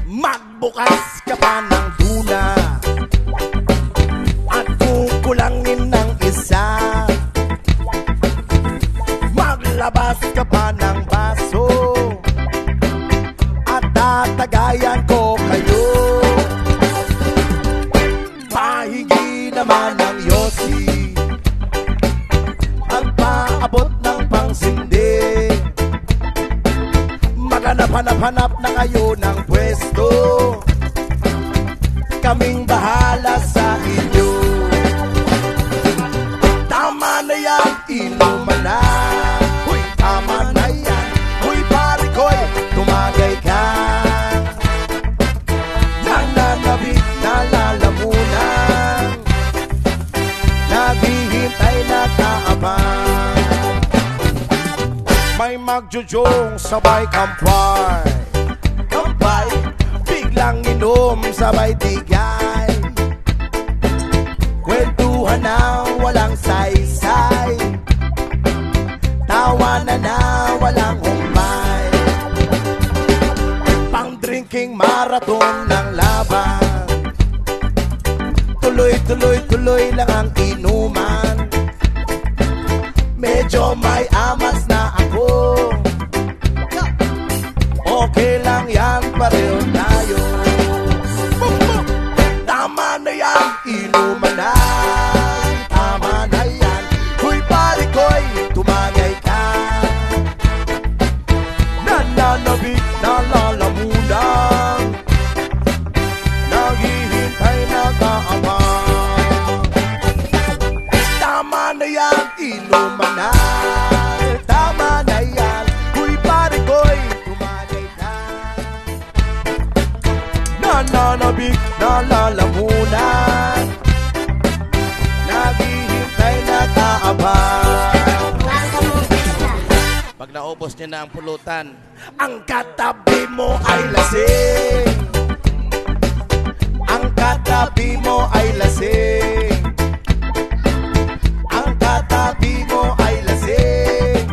Magbukas ka pa ng tuna at kukulangin ng isa. Maglabas ka pa ng baso at tatagayan ko kayo. Pahingi naman ng yosi at paabot ng pangsindi. Maghanap-hanap na kayo ng pwesto, kaming bahala sa inyo. Tama na yan, inuman na. Huy, tama na yan. Huy, pare ko'y tumagay ka. Nananabik na lalamunan, naghihintay na kaabang. May magjujong sabay kampay, kampay, biglang inom sabay tigay. Kwentuhan na walang saysay, tawanan na walang humpay. Pang-drinking marathon ng laban, tuloy-tuloy-tuloy lang ang inuman. Medyo may amas na ako, okay lang yan, pareho tayo. Tama na yan, inuman na. Tama na yan, huy pare ko'y tumagay ka. Nananabik na lalamunan, naghihintay na kaabang. Tama na yan, inuman na. Tama na yan, huy pare ko'y tumagay ka. Nananabik na lalamunan, naghihintay na kaabang. Pag naubos niya na ang pulutan, ang katabi mo ay lasing, ang katabi mo ay lasing, ang katabi mo ay lasing,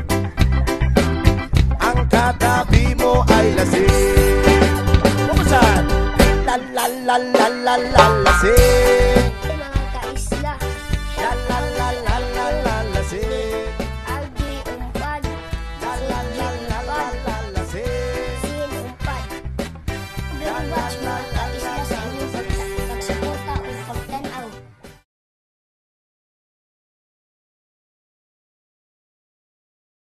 ang katabi mo ay lasing. Kumusta? La la la la la la lasing.